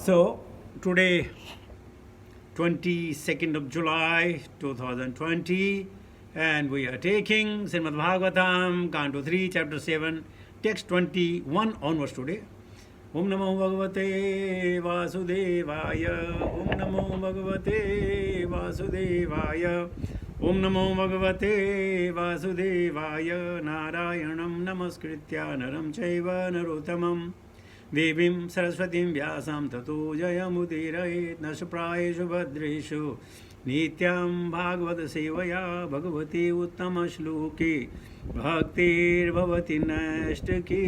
So, today, 22nd of July 2020, and we are taking Srimad Bhagavatam, Canto 3, Chapter 7, text 21 onwards today. Om Namo Bhagavate Vasudevaya, Om Namo Bhagavate Vasudevaya, Om Namo Bhagavate Vasudevaya, Narayanam Namaskritya Naram Chaiva Narottamam देवीं सरस्वतीं व्यासां ततो जयमुदीरयेत् नशप्रायेषु भद्रेषु नित्यं भागवतसेवया Bhagwati उत्तमश्लोके भक्तिर्भवति नैष्टिकी.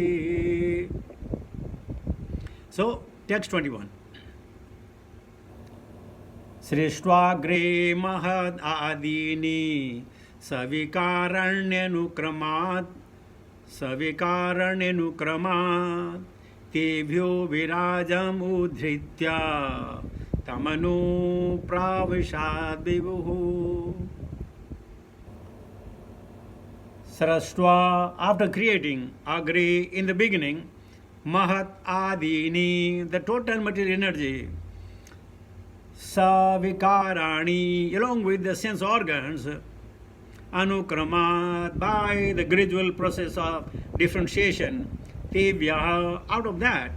So, text 21. सृष्ट्वाग्रे महद् आदीनि सविकारण्यनुक्रमात् तेभ्यो विराजमुद्धृत्य तमनु प्राविशाद् विभुः. Sarasva, after creating Agre in the beginning, Mahat Adini, the total material energy, Savikarani, along with the sense organs, Anukramat, by the gradual process of differentiation, Tevya, out of that,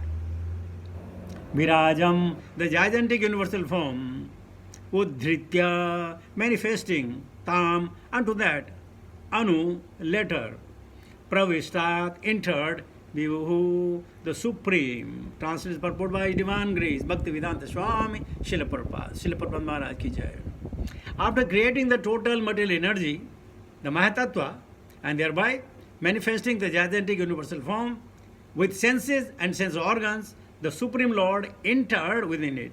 Virajam, the gigantic universal form, Uddhritya, manifesting, Tam, unto that, Anu, later, Pravishtat, entered, Vibhu, the supreme, translated purport by divine grace, Bhaktivedanta Swami, Srila Prabhupada Maharaj ki jai. After creating the total material energy, the Mahatattva, and thereby manifesting the gigantic universal form, with senses and sense organs, the Supreme Lord entered within it.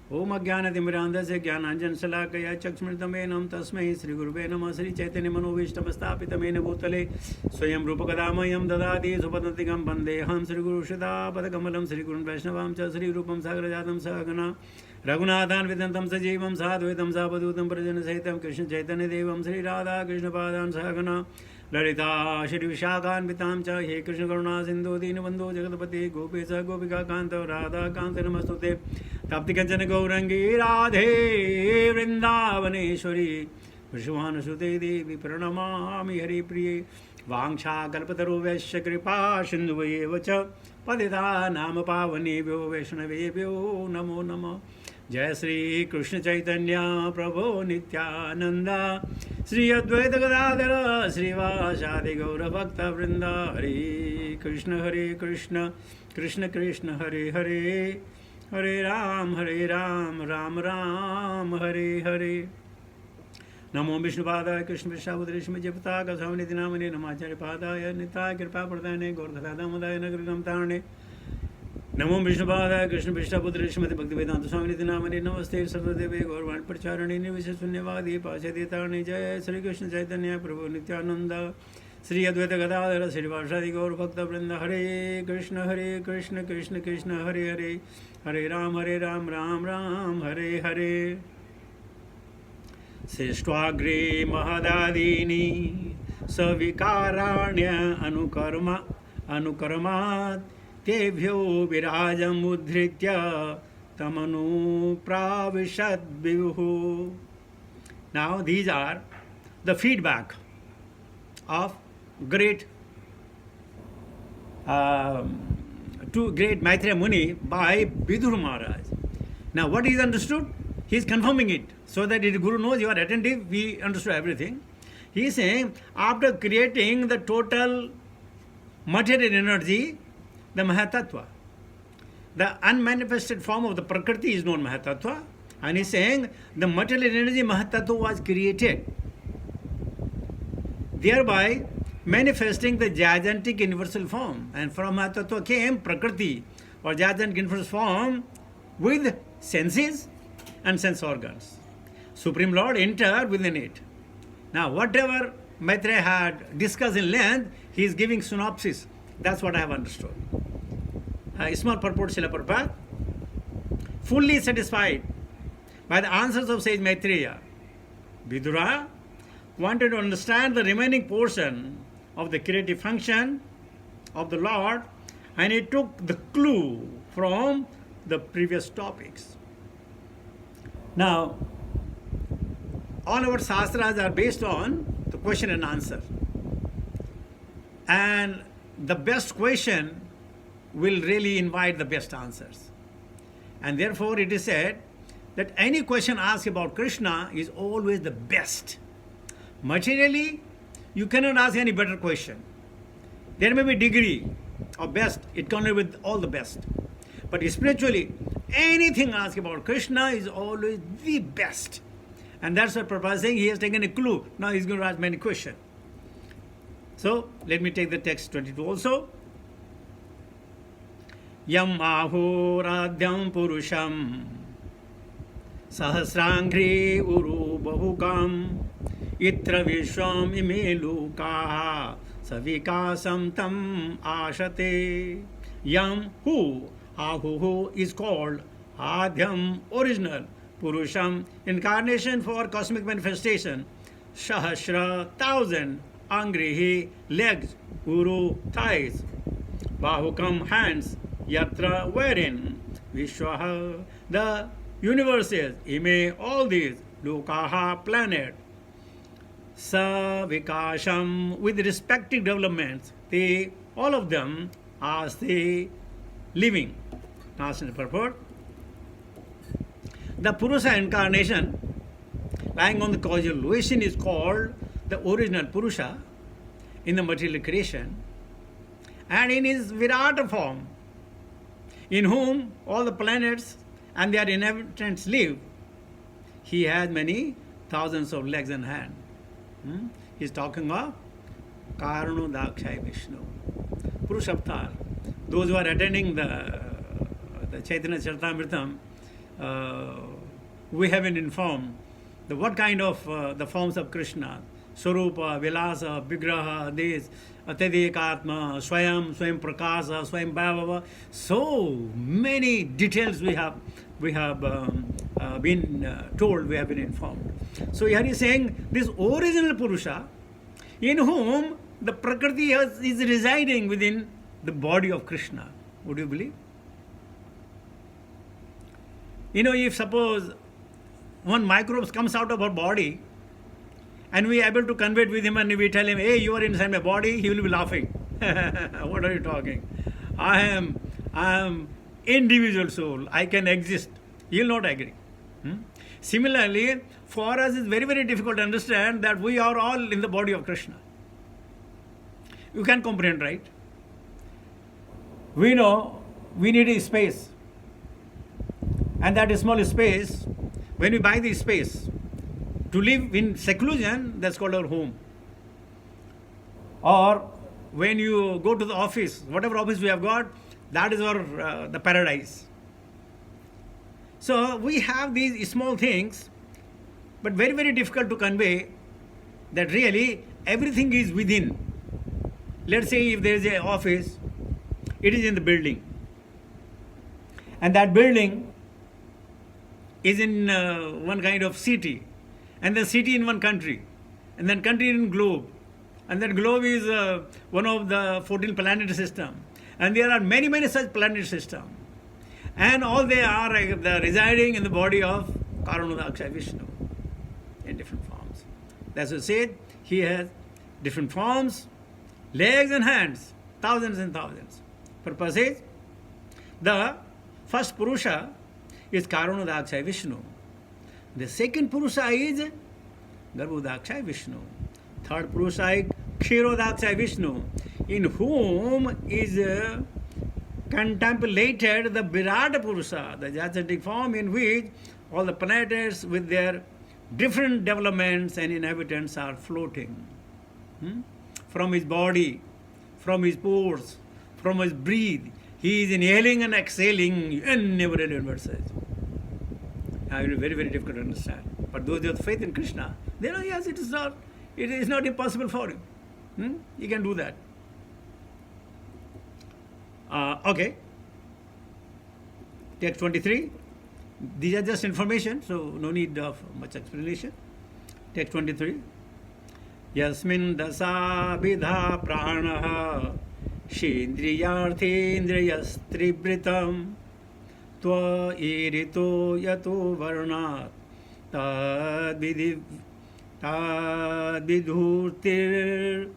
Om Ajnanatimirandasya Jnananjana Salakaya Chakshmritamena Tasmai Sri Gurube Namah Sri Chaitanya Manovishtamasthapitamena Bhutale Swayam Rupakadamayam Dadadi Supadantikam Bandeham Sri Guru Shada Padakamalam Sri Gurun Vaishnavam Cha Sri Rupam Sagrajatam Sagana Raghunathan Vidantam Sajivam Sadhvetam Sapadutam Prajana Sahitam Krishna Chaitanya Devam Sri Radha Krishna Padan Sagana Lalita Shri Vishakhan Vitam Cha He Krishna Karuna Sindhu Dinabandhu Jagatapati Gopesa Gopika Kanta Radha Kanta Namastute Tapti Kanchana Gaurangi Radhe Vrindavaneshwari Vishwana Sute Devi Pranamami Hari Priye Vangsha Kalpataru Vaishya Kripa Sindhuve Vacha Padita Nama Pavanebhyo Vaishnavebhyo Namo Namo. Jai Sri Krishna Chaitanya Prabhu Nityananda Sri Advaita Gadadhara Sri Vasadi Gaura Bhakta Vrinda Hare Krishna Krishna Krishna Hare Hare Hare Ram Ram Ram Hare Hare. Namo Vishnupadaya Krishna Vishabhudrishma Jepata Kasavani Dinamani Namacharya Padaya Nitya Kripa Pradane Gordhada Damadaya Nagritam Tarne Namo Vishnupadaya Krishna Vishabhudri Srimati Bhaktivedanta Swami Namani Namaste Sarvadeve Gaurvan Pracharani Nivishasunyavadi Pasaditani Jaya Sri Krishna Chaitanya Prabhu Nityananda Sri Advaita Gadadhara Sri Vasadi Gaur Bhakta Vrinda Hare Krishna Krishna Krishna Hare Hare Hare Ram Ram Ram Hare Hare. Seshtwagre Mahadadini Savikaranya Anukarmat Tebhyo Virajam Uddhritya Tamanu Pravishad Vibhu. Now these are the feedback of great Maitreya Muni by Vidur Maharaj. Now what is understood? He is confirming it so that if the Guru knows you are attentive, we understood everything. He is saying after creating the total material energy, the Mahatattva, the unmanifested form of the Prakriti is known Mahatattva, and he is saying the material energy Mahatattva was created, thereby manifesting the gigantic universal form, and from Mahatattva came Prakriti or gigantic universal form with senses and sense organs. Supreme Lord entered within it. Now whatever Maitreya had discussed in length, he is giving synopsis. That's what I have understood. Small purport Srila Prabhupada, fully satisfied by the answers of sage Maitreya, Vidura wanted to understand the remaining portion of the creative function of the Lord, and he took the clue from the previous topics. Now, all our shastras are based on the question and answer. And the best question will really invite the best answers. And therefore it is said that any question asked about Krishna is always the best. Materially, you cannot ask any better question. There may be degree of best, it cannot be all the best. But spiritually, anything asked about Krishna is always the best. And that's what Prabhupada is saying. He has taken a clue. Now he's going to ask many questions. So, let me take the text 22 also. Yam ahoradyam purusham sahasrangri uru bahukam itra vishwam ime lukaha savikasam tam ashate. Yam who, ahu is called Adhyam, original, Purusham, incarnation for cosmic manifestation, Sahasra, 1,000, Angrihi, legs, Uru, thighs, Bahukam, hands, Yatra, wherein, Vishwaha, the universes, Ime, all these, Lokaha, planet, Savikasham, with respective developments, they, all of them, are the living. Translation purport. The Purusha incarnation lying on the causal relation is called the original Purusha in the material creation, and in his Virata form, in whom all the planets and their inhabitants live, he has many thousands of legs and hands. He is talking of Karunu Dakshai Vishnu, Purusha Avatar. Those who are attending the Chaitanya Charitamrita, we have been informed the what kind of the forms of Krishna, Swarupa, Vilasa, Vigraha, this, Atadikatma, Swayam, Swayam Prakasa, Swayam Bhava. So many details we have been told, we have been informed. So here he is saying this original Purusha, in whom the Prakriti is residing within the body of Krishna. Would you believe? You know, if suppose one microbe comes out of our body and we are able to convey it with him and we tell him, hey, you are inside my body, he will be laughing. What are you talking? I am individual soul. I can exist. He will not agree. Similarly, for us it's very, very difficult to understand that we are all in the body of Krishna. You can comprehend, right? We know we need a space. And that small space, when we buy this space, to live in seclusion, that's called our home. Or when you go to the office, whatever office we have got, that is our the paradise. So we have these small things, but very, very difficult to convey that really everything is within. Let's say if there is an office, it is in the building. And that building is in one kind of city, and the city in one country, and then country in globe, and that globe is one of the 14 planet system, and there are many, many such planet system, and all they are residing in the body of Karunadaksha Vishnu in different forms. That's what said, he has different forms, legs and hands, thousands and thousands. Purpose is, the first Purusha is Karunadaksha Vishnu. The second Purusha is Garbhodaksha Vishnu. Third Purusha is Kshirodaksha Vishnu, in whom is contemplated the Virata Purusha, the gigantic form in which all the planets with their different developments and inhabitants are floating. From his body, from his pores, from his breath, he is inhaling and exhaling innumerable universes. Now it is very, very difficult to understand. But those who have faith in Krishna, they know, yes, it is not impossible for him. He can do that. Okay. Text 23. These are just information, so no need of much explanation. Text 23. Yasmin dasa vidha pranaha shindriyarthendriyastribritam tva irito yato varnat tadvidhi tadvidhurtir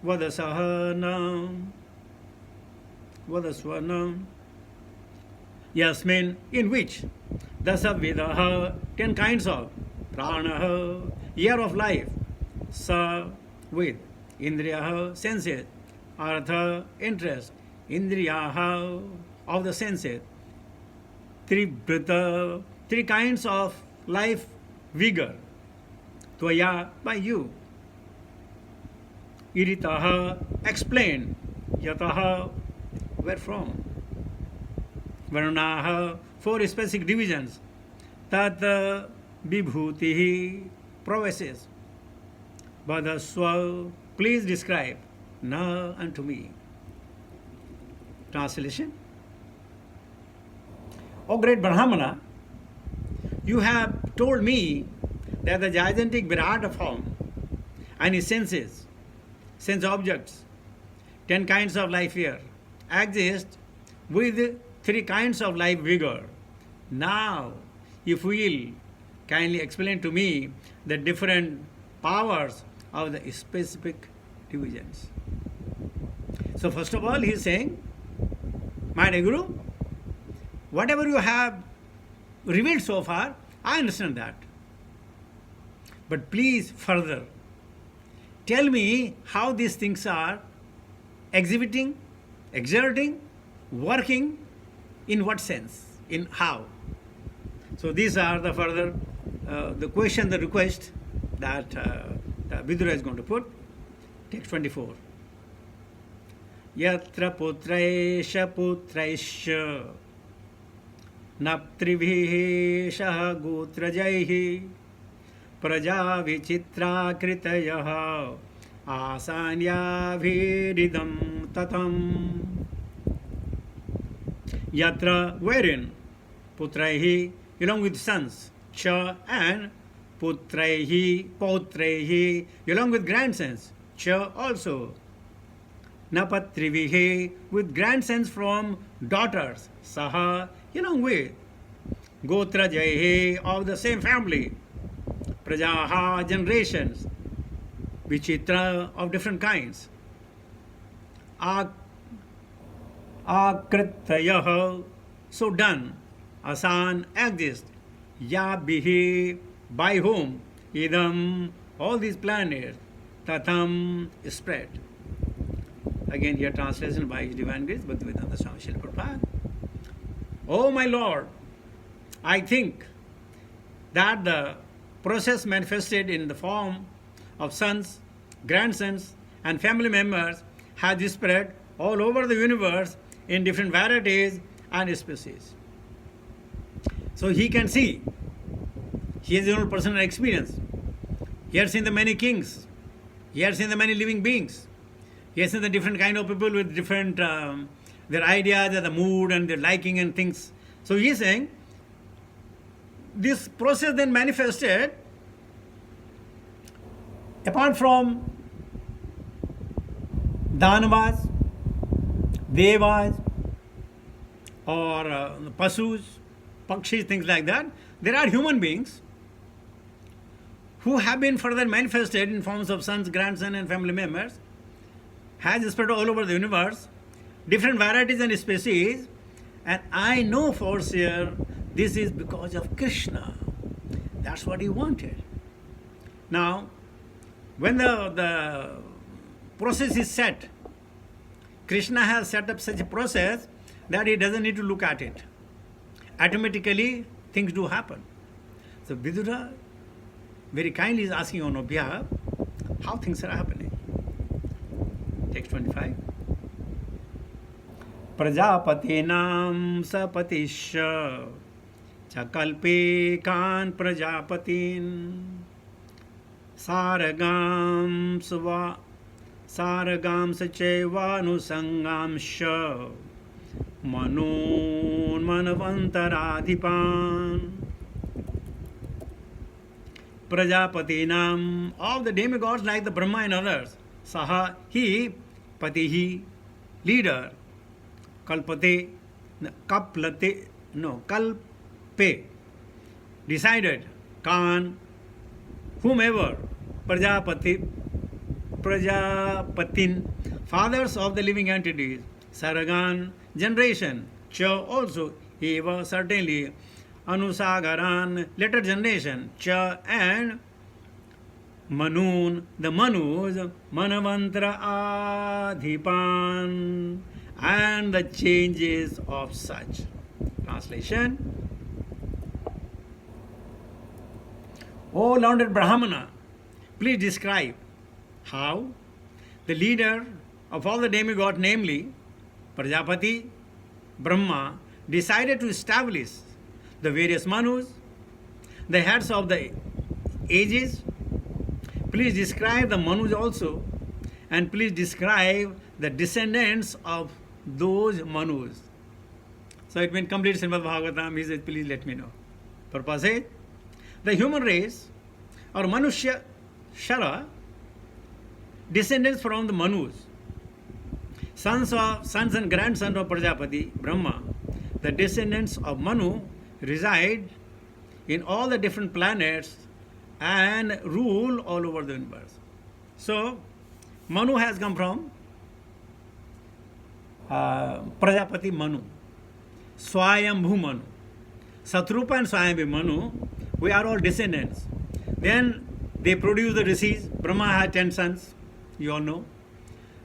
vadasahanam vadasvanam yasmin, in which dasavidaha, 10 kinds of pranaha, year of life, sa, with indriyaha, senses, artha, interest, indriyaha, of the senses, tribrita, 3 kinds of life, vigor, tvaya, by you, iritaha, explained, yataha, where from, varnaha, 4 specific divisions, tat vibhutihi, prowesses, vadaswa, please describe, na, unto me. Translation. O great Brahmana, you have told me that the gigantic Virata form and his senses, sense objects, 10 kinds of life here, exist with 3 kinds of life vigor. Now, if you will, kindly explain to me the different powers of the specific divisions. So first of all, he is saying, my dear Guru, whatever you have revealed so far, I understand that. But please further tell me how these things are exhibiting, exerting, working, in what sense, in how. So these are the further, the question, the request that Vidura is going to put. Text 24. Yatra putraisha putraisha naptribhihi shah gotrajaihi praja vichitra kritayaha asanyabhiridam tatam. Yatra, wherein, putraihi, along with sons, cha, and putraihi, pautraihi, along with grandsons, cha also, napatrivihi, with grandsons from daughters, saha, along with, gotrajaihi, of the same family, prajaha, generations, vichitra, of different kinds, akritayah, so done, asan, exist, yabhihi, by whom, idam, all these planets, tatham, spread. Again here translation by His Divine Grace Bhaktivedanta Swami Srila Prabhupada. Oh my Lord, I think that the process manifested in the form of sons, grandsons, and family members has spread all over the universe in different varieties and species. So he can see. He has his own personal experience. He has seen the many kings. He has seen the many living beings. He has seen the different kind of people with different their ideas and the mood and their liking and things. So he is saying this process then manifested apart from Danavas, Devas, or Pasus, Pakshis, things like that. There are human beings who have been further manifested in forms of sons, grandsons, and family members, has spread all over the universe, different varieties and species, and I know for sure this is because of Krishna. That's what he wanted. Now, when the process is set, Krishna has set up such a process that he doesn't need to look at it. Automatically, things do happen. So Vidura very kindly is asking on our behalf how things are happening. Text 25. Prajapatinam sapatisha chakalpe kan prajapatin saragam sva saragam sachevanusangam sha manon manavantaradipan. Prajapatinam, of the demigods like the Brahma and others, saha, he, patihi, leader, kalpate, kaplate, no, Kalpe, decided, Khan, whomever, Prajapatin, fathers of the living entities, Saragan, generation, Cha also, Eva, certainly, Anusagaran, later generation, Cha and Manun, the Manus, Manamantra Adhipan, and the changes of such. Translation. O learned Brahmana, please describe how the leader of all the demigods, namely Prajapati, Brahma, decided to establish the various Manus, the heads of the ages. Please describe the Manus also, and please describe the descendants of those Manus. So it means complete Srimad Bhagavatam. He says, please let me know. Purpose is, the human race, or Manushya Shara, descendants from the Manus, sons and grandsons of Prajapati, Brahma, the descendants of Manu reside in all the different planets and rule all over the universe. So, Manu has come from Prajapati Manu, Swayambhu Manu, Satrupa and Swayambhu Manu, we are all descendants. Then they produce the rishis. Brahma had 10 sons, you all know.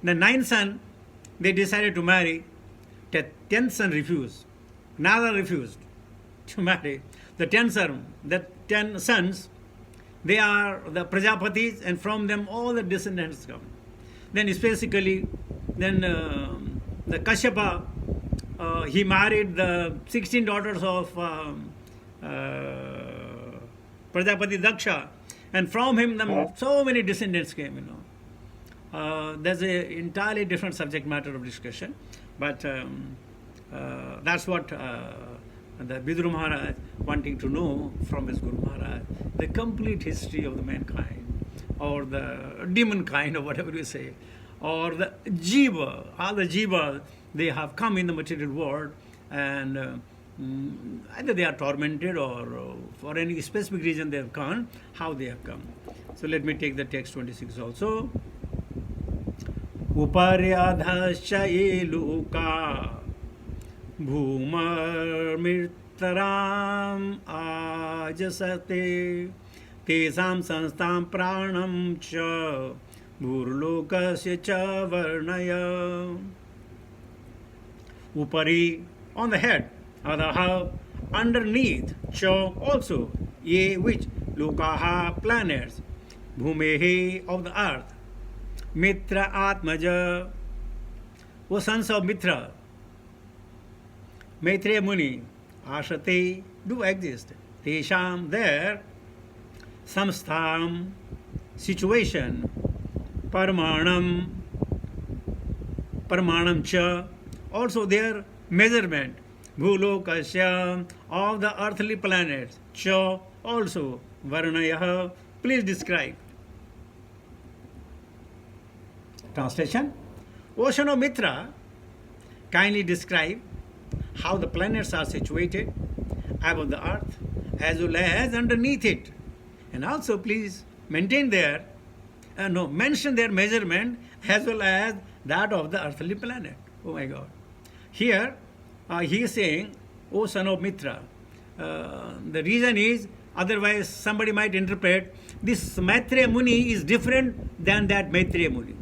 The 9th son, they decided to marry. The 10th son refused. Nada refused to marry. The 10 sons, they are the Prajapatis, and from them all the descendants come. Then specifically, the Kashyapa, he married the 16 daughters of Prajapati Daksha, and from him so many descendants came, There's an entirely different subject matter of discussion, but that's what the Viduru Maharaj wanting to know from his Guru Maharaj, the complete history of the mankind, or the demon kind, or whatever you say, or the Jiva, all the Jiva, they have come in the material world, and either they are tormented or for any specific reason they have come, how they have come. So let me take the text 26 also. Uparyadhasya eluka bhumar mirtaram ajasate tesam sanstam pranam cha bhurlokasya cha varnaya. Upari, on the head, Adaha, underneath, Cha, also, Ye, which, Lokaha, planets, Bhumehi, of the earth, Mitra Atmaja, O sons of Mitra, Maitreya Muni, Ashate, do exist. Tesham, there, Samstham, situation, Paramanam Cha, also their measurement, Bhulokasya, of the earthly planets, Cha, also, Varnaya, please describe. Translation. Ocean of Mitra, kindly describe how the planets are situated above the earth as well as underneath it. And also please mention mention their measurement as well as that of the earthly planet. Oh my God. Here he is saying, O son of Mitra. The reason is, otherwise somebody might interpret this Maitreya Muni is different than that Maitreya Muni.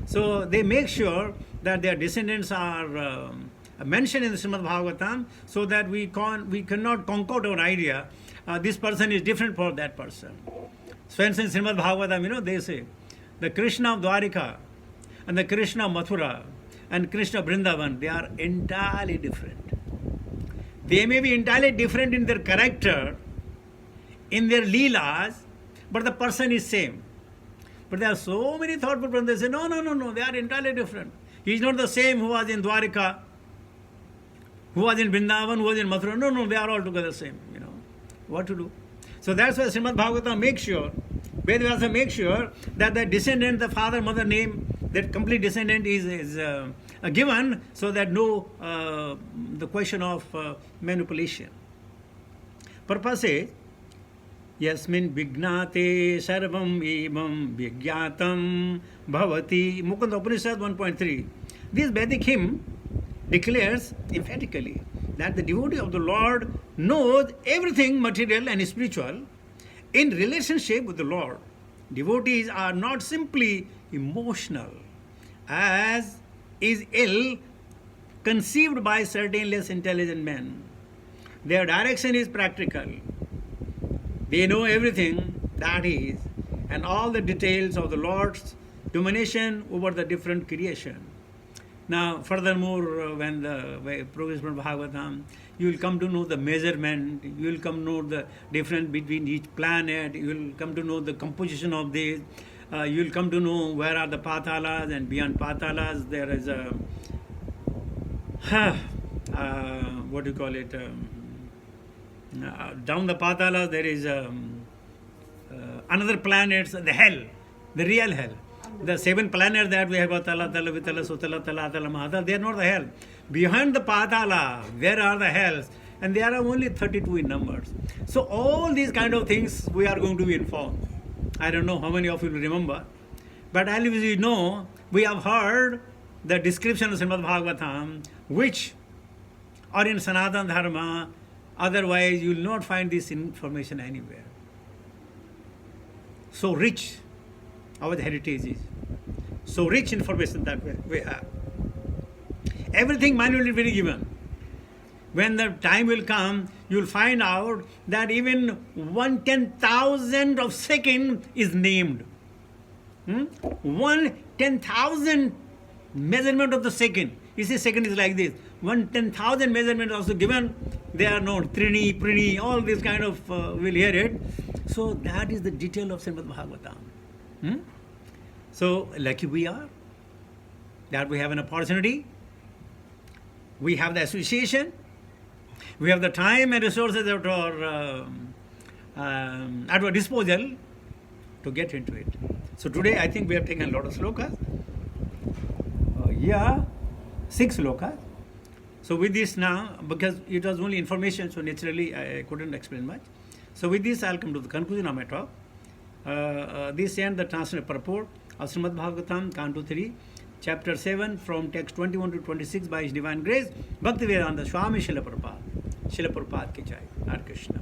So they make sure that their descendants are mentioned in the Srimad Bhagavatam, so that we cannot concoct our idea. This person is different from that person. So for instance, Srimad Bhagavatam, they say the Krishna of Dwarika and the Krishna of Mathura and Krishna of Vrindavan, they are entirely different. They may be entirely different in their character, in their leelas, but the person is same. But there are so many thoughtful people, they say, no, they are entirely different. He is not the same who was in Dwarika, who was in Vrindavan, who was in Mathura. No, they are all together same, What to do? So that's why Srimad Bhagavatam makes sure, Vedvyasa makes sure that the descendant, the father, mother name, that complete descendant is given so that no the question of manipulation. Purpose is Yasmin Vignate Sarvam Evam Vigyatam Bhavati. Mukunda Upanishad 1.3. This Vedic hymn declares emphatically that the devotee of the Lord knows everything material and spiritual in relationship with the Lord. Devotees are not simply emotional, as is ill conceived by certain less intelligent men. Their direction is practical. They know everything, that is, and all the details of the Lord's domination over the different creation. Now, furthermore, when the progress from Bhagavatam, you will come to know the measurement, you will come to know the difference between each planet, you will come to know the composition of this, you will come to know where are the patalas, and beyond patalas there is a, what do you call it, down the patalas there is another planets, the hell, the real hell. The 7 planets that we have, Tala, Tala, Vitala, Sutala, Tala, Tala, Mahatala, they are not the hell. Behind the Patala, where are the hells? And there are only 32 in numbers. So all these kind of things we are going to be informed. I don't know how many of you will remember. But as you know, we have heard the description of Srimad Bhagavatam, which are in Sanatana Dharma. Otherwise, you will not find this information anywhere. So rich our heritage is. So rich information that we have. Everything manually will be given. When the time will come, you will find out that even 1/10,000 of second is named. 1/10,000 measurement of the second. You see, second is like this. 1/10,000 measurement also given. They are known. Trini, Prini, all this kind of will hear it. So that is the detail of Srimad Bhagavatam. So lucky we are that we have an opportunity. We have the association. We have the time and resources at our disposal to get into it. So today I think we have taken a lot of slokas. 6 slokas. So with this now, because it was only information, so naturally I couldn't explain much. So with this I'll come to the conclusion of my talk. This ends the translated purport of Srimad Bhagavatam, Canto 3, Chapter 7, from text 21 to 26 by His Divine Grace, Bhaktivedanta Swami Srila Prabhupada. Srila Prabhupada ki jai. Hare Krishna.